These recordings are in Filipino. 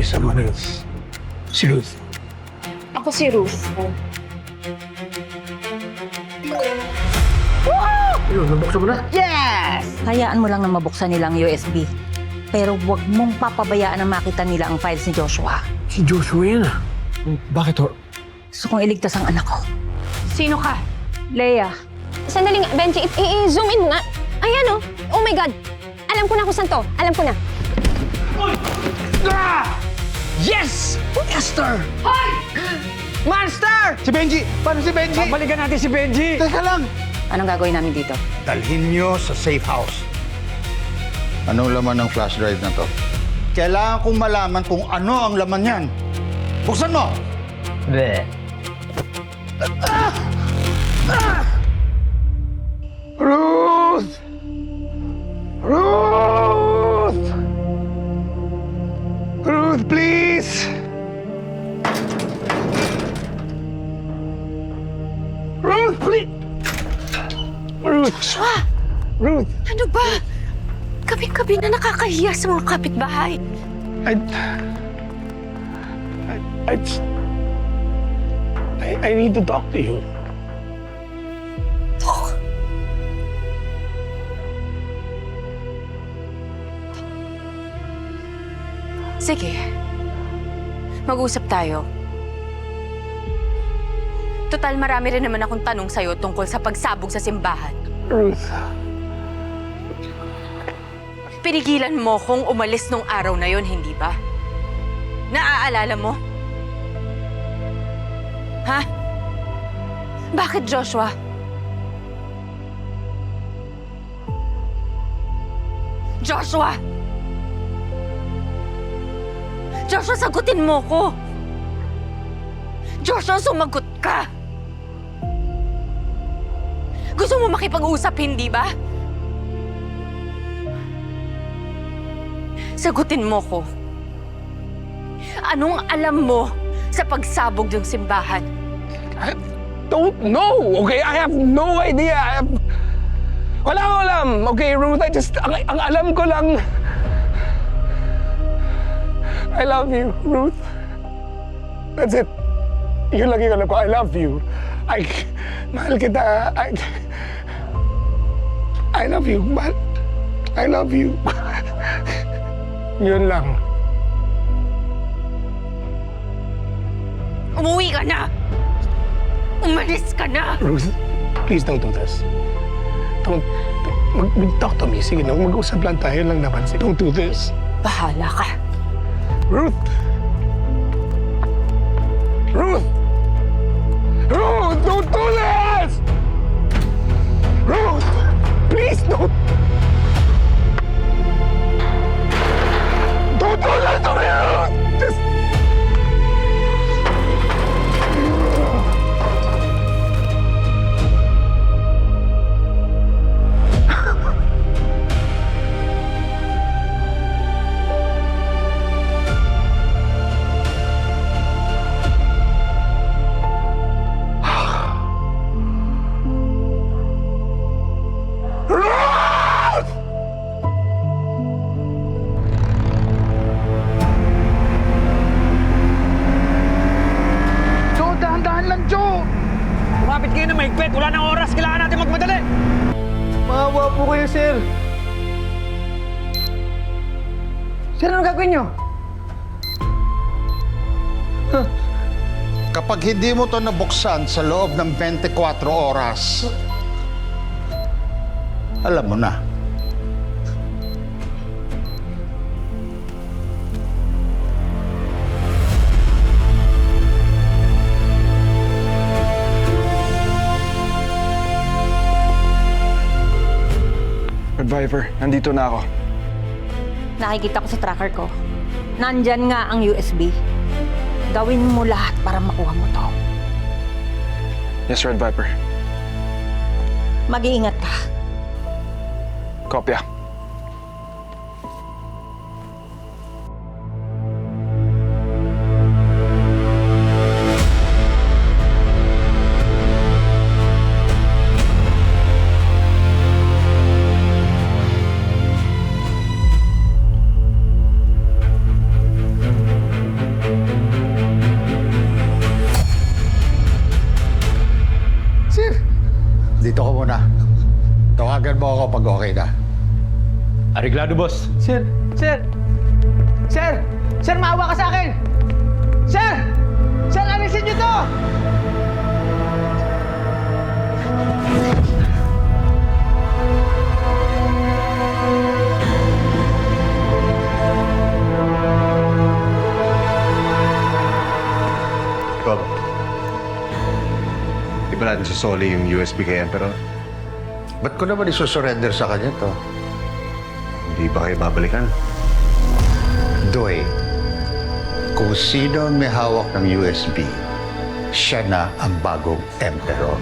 someone else. Si Ruth. Ako si Ruth. Yun, nabuksan mo na? Yes! Hayaan mo lang na mabuksan nila ang USB. Pero huwag mong papabayaan na makita nila ang files ni Joshua. Si Joshua yan ah. Bakit ho? Gusto kong iligtas ang anak ko. Sino ka? Leia, Sandali nga, Benji, i-zoom in mo nga. Ayan, oh. Oh my God. Alam ko na kung saan to. Alam ko na. Yes! Esther! Monster! Si Benji! Paano si Benji? Balikan natin si Benji! Teka lang! anong gagawin namin dito? Dalhin nyo sa safe house. Anong laman ng flash drive na to? Kailangan kong malaman kung ano ang laman yan. Buksan mo! Ruth! Ruth! Ruth, please! Ruth, please! Ruth! Joshua! Ruth! Ano ba? Gabi-gabi na nakakahiya sa mga kapitbahay. I need to talk to you. Tok. Sige. Mag-usap tayo. Total, marami rin naman akong tanong sa'yo tungkol sa pagsabog sa simbahan. Ruth. Pinigilan mo kung umalis nung araw na yon, hindi ba? Naaalala mo? Ha? Bakit, Joshua? Joshua! Joshua, sagutin mo ko! Joshua, sumagot ka! Gusto mo makipag-usap, hindi ba? Sagutin mo ko. Anong alam mo sa pagsabog ng simbahan? I don't know, okay? I have no idea. Wala akong alam, okay, Ruth? Ang alam ko lang... I love you, Ruth. That's it. Yun lang yung alam ko. I love you. Mahal kita. I love you. I love you. Yun lang. Umuwi ka na! Umalis ka na! Ruth, please don't do this. Talk to me. Sige na, mag-usap lang tayo lang naman. Don't do this. Bahala ka. Ruth! Ruth! Ruth, don't do this! Ruth! Please don't! Don't do this to me, Ruth! Just... Ruth! Joe, dahan-dahan lang, Joe! Kumapit kayo na mahigpit. Wala nang oras. Kailangan natin magmadali. Maawa po kayo, sir. Sir, ano gagawin nyo? Kapag hindi mo to nabuksan sa loob ng 24 oras, alam mo na. Survivor, nandito na ako. Nakikita ko sa tracker ko. Nandyan nga ang USB. Gawin mo lahat para makuha mo to. Yes, Red Viper. Mag-iingat ka. Kopya. Areglado, boss. Sir! Sir! Sir! Sir, maawa ka sa akin! Sir! Sir, alisin niyo to! Bob, di ba natin susoli yung USB kay Emperor? Ba't ko naman isusurrender sa kanya to? Hindi ba kayo babalikan? Doy, kung sino ang may hawak ng USB, siya na ang bagong emperor.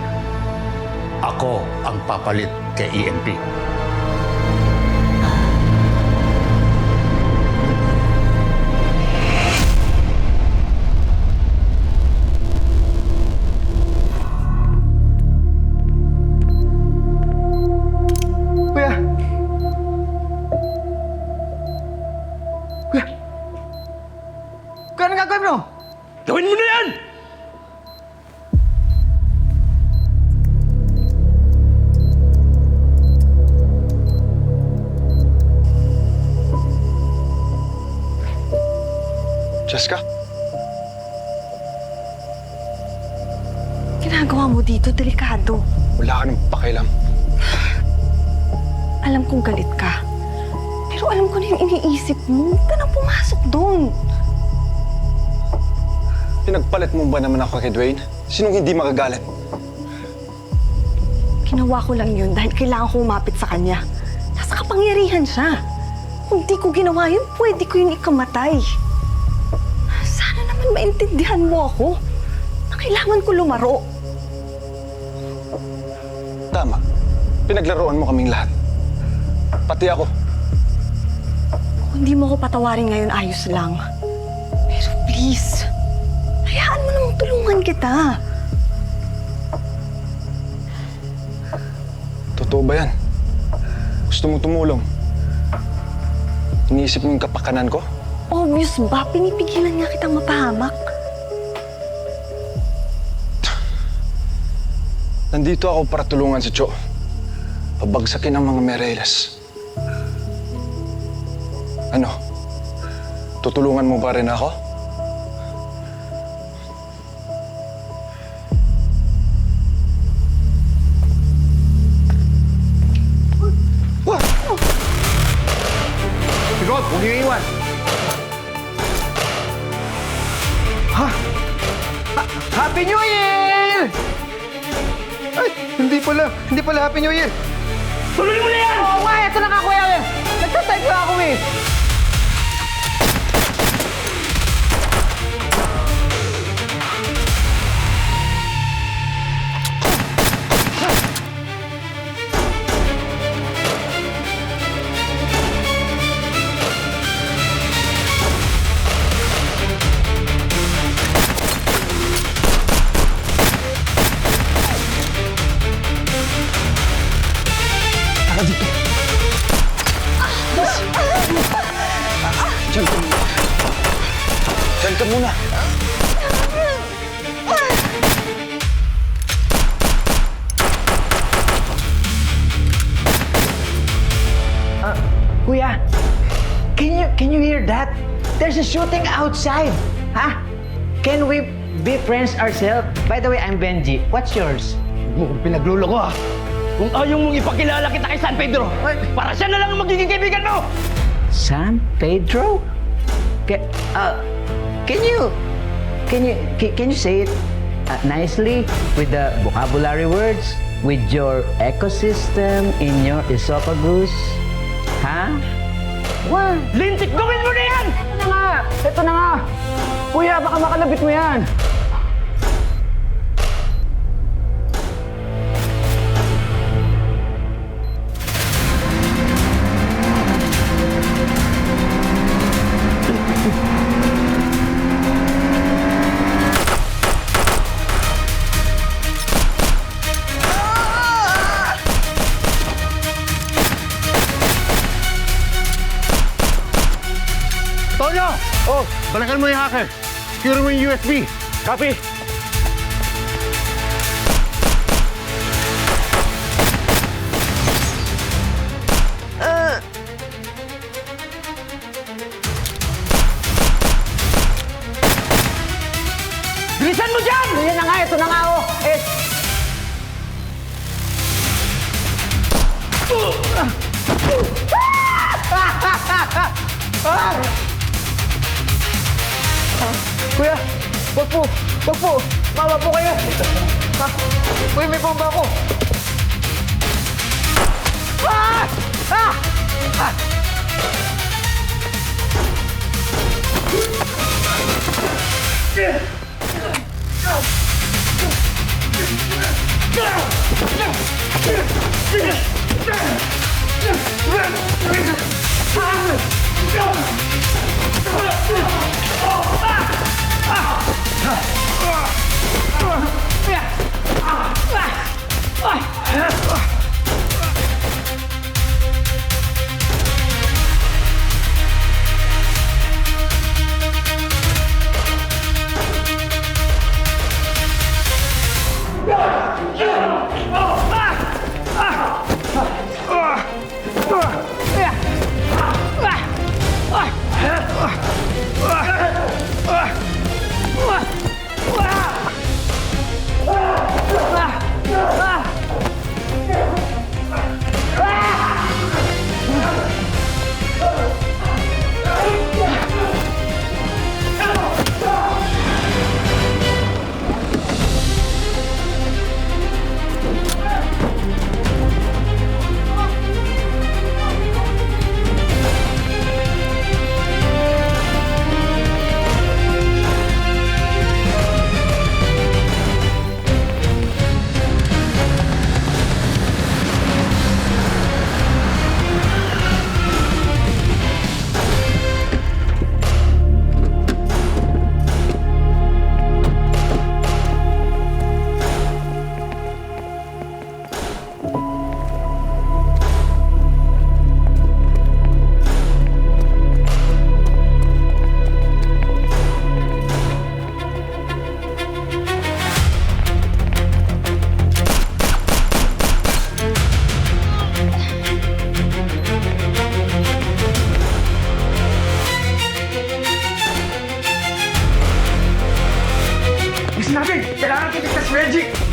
Ako ang papalit kay EMP. Kuya! Kuya! Kuya, anong gagawin mo? Gawin mo na yan! Jessica? Ginagawa mo dito, delikado. Wala ka ng pakialam. Alam kong galit ka. Pero alam ko na yung iniisip mo. Huwag ka nang pumasok doon. Pinagpalit mo ba naman ako kay Dwayne? Sinong hindi magagalit? Ginawa ko lang yun dahil kailangan ko umapit sa kanya. Nasa kapangyarihan siya. Kung di ko ginawa yun, pwede ko yun ikamatay. Sana naman maintindihan mo ako na kailangan ko lumaro. Tama. Pinaglaruan mo kaming lahat. Pati ako. Kung hindi mo ko patawarin ngayon, ayos lang. Pero please, hayaan mo namang tulungan kita. Totoo ba yan? Gusto mo tumulong? Iniisip mo yung kapakanan ko? Obvious ba? Pinipigilan nga kitang mapahamak. Nandito ako para tulungan si Cho. Pabagsakin ang mga Mireles. Ano? Tutulungan mo ba rin ako? Sigod, huwag niyo iwan. Happy New Year! Ay, hindi pala Happy New Year. Tuloy mo na yan! Oo nga, ito na nga kuya eh. Nagtatype na ako eh. Diyan ka muna. Kuya, can you hear that? There's a shooting outside. Huh? Can we be friends ourselves? By the way, I'm Benji. What's yours? Pinaglulo ko, ha? Kung ayaw mong ipakilala kita kay San Pedro, para siya na lang ang magiging kaibigan mo! San Pedro? Can you say it nicely with the vocabulary words, with your ecosystem in your esophagus? Huh? What? Lintik, gawin mo na yan! Ito na nga! Kuya, baka makalabit mo yan! Tonyo! Oh, balikan mo yung hacker. Secure mo yung USB. Copy! Eto na nga oh! Kuya, wag po! Wag po! Mawa po kayo! Ha? Uy, may bomba ako! Ah! Ah! Ah!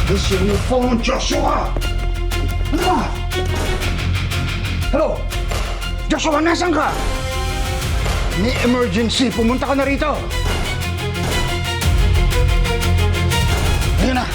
This is your phone, Joshua! Ano ba? Hello? Joshua, nasan ka? May emergency. Pumunta ka na rito. Ayun na.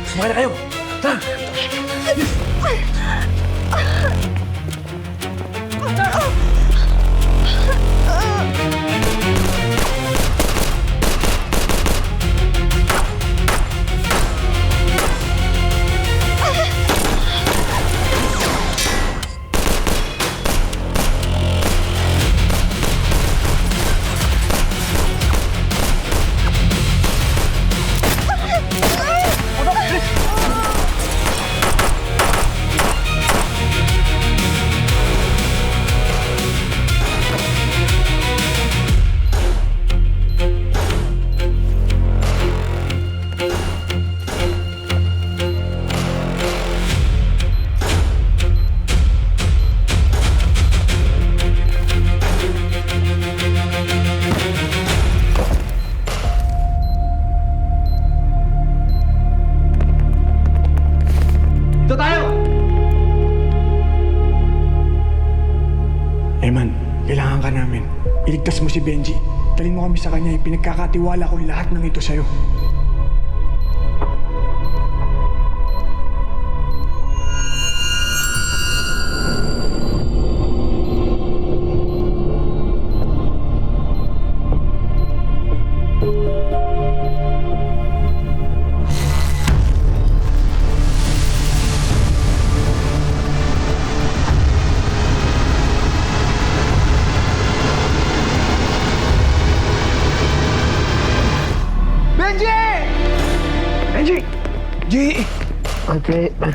Sumakay na kayo! Tara! Eman, kailangan ka namin. Iligtas mo si Benji. Dalhin mo kami sa kanya. Pinagkakatiwala ko lahat ng ito sa'yo.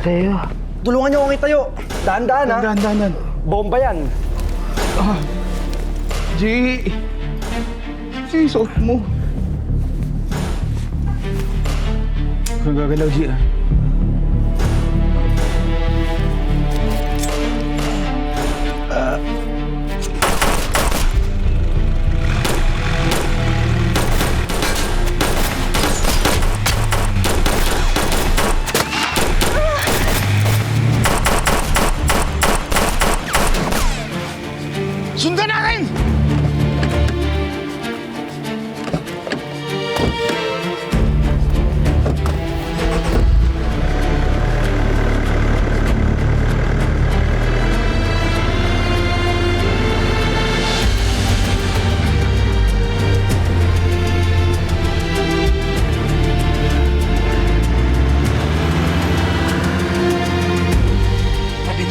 Mateo. Tulungan niyo akong itayo. Dahan-dahan ha. Dahan-dahan. Bomba yan. G! G, suot mo. Kung gagalaw, G, ah. Sundan natin!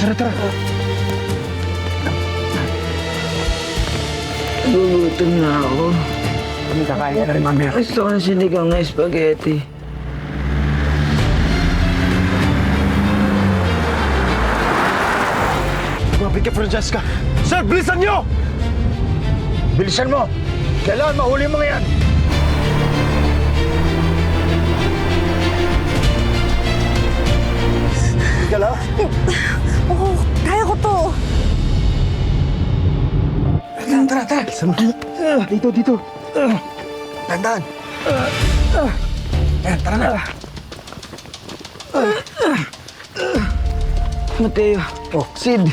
Tara, tara. Gugutom na ako. Kami kakain ka na rin mamaya. Gusto ko ng sinigang na spaghetti. Lumapit ka, Francesca. Sir, bilisan nyo! Bilisan mo! Kailangan mahuli yung mga yan! Kala? Oo, kaya ko to. Tara, tara. Dito, dito. Tandaan! Ayan, tara na. Mateo. Oh. Sid,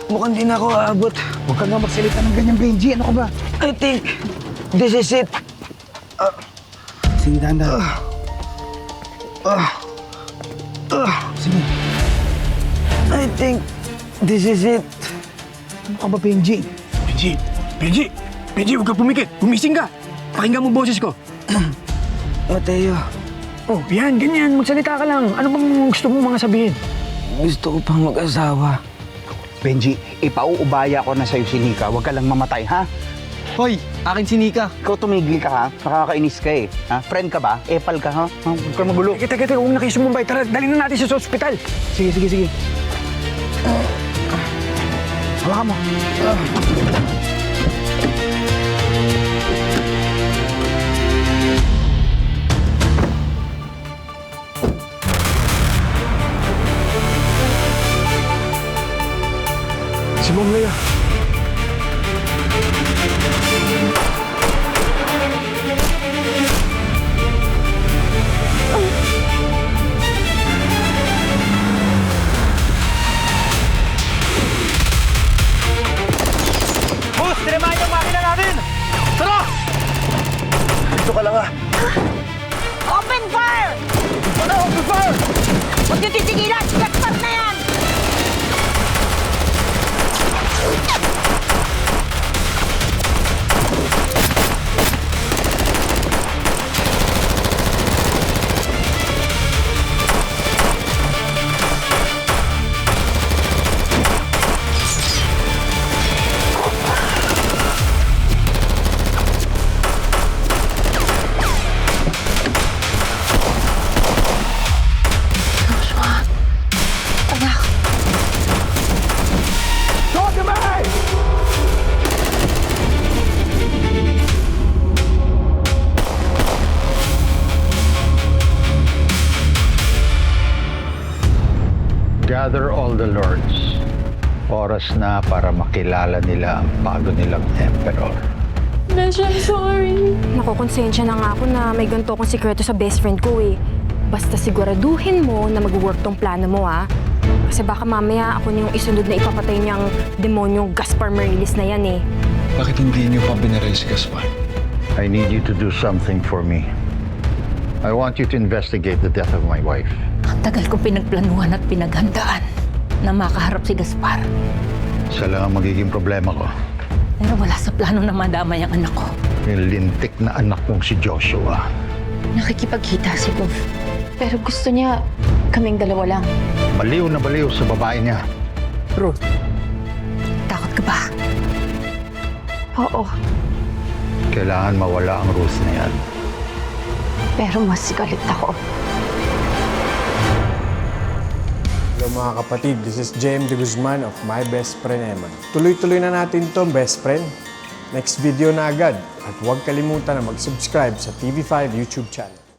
mukhang di na ako aabot. Huwag ka nga magsalita ng ganyan, Benji. Ano ka ba? I think this is it. Sige, dahan-dahan. Sige. I think this is it. Ano ka ba, Benji? Benji, huwag ka pumikit. Gumising ka. Pakinggan mo boses ko. Mateo, Oh, yan, ganyan. Magsalita ka lang. Ano bang gusto mo mga sabihin? gusto ko pang mag-asawa. Benji, ipauubaya ko na sa'yo si Nika. Huwag ka lang mamatay, ha? Hoy, akin si Nika. Ikaw tumigil ka, ha? Nakakainis ka, eh. Ha? Friend ka ba? Epal ka, ha? Huwag ka magulo. Teka, huwag na kayo sumumbay. Tara, dalhin na natin sa ospital. Sige. Hawakan mo. Si Ma'am Leia. Boss, tinamaan yung makina natin! Tara! Dito ka lang, ha? Open fire! Ano? Open fire! Huwag niyo titigilan! Gaspar na yan! Gather all the lords. Oras na para makilala nila ang bago nilang emperor. Besh, I'm sorry. Nakukonsensya na nga ako na may ganito akong sikreto sa best friend ko eh. Basta siguraduhin mo na mag-work tong plano mo ha. Kasi baka mamaya ako na yung isunod na ipapatay niyang demonyong Gaspar Marilis na yan eh. Bakit hindi niyo pa binaril si Gaspar? I need you to do something for me. I want you to investigate the death of my wife. Ang tagal kong pinagplanuhan at pinaghandaan na makaharap si Gaspar. Siya lang ang magiging problema ko. Pero wala sa plano na madamay ang anak ko. Yung lintik na anak mong si Joshua. Nakikipagkita si Gov. Pero gusto niya kaming dalawa lang. Baliw na baliw sa babae niya. Ruth, takot ka ba? Oo, Kailangan mawala ang Ruth na yan. pero mas galit ako. So mga kapatid, this is JM De Guzman of My Best Friend Eman. Tuloy-tuloy na natin to, best friend. Next video na agad. At huwag kalimutan na mag-subscribe sa TV5 YouTube channel.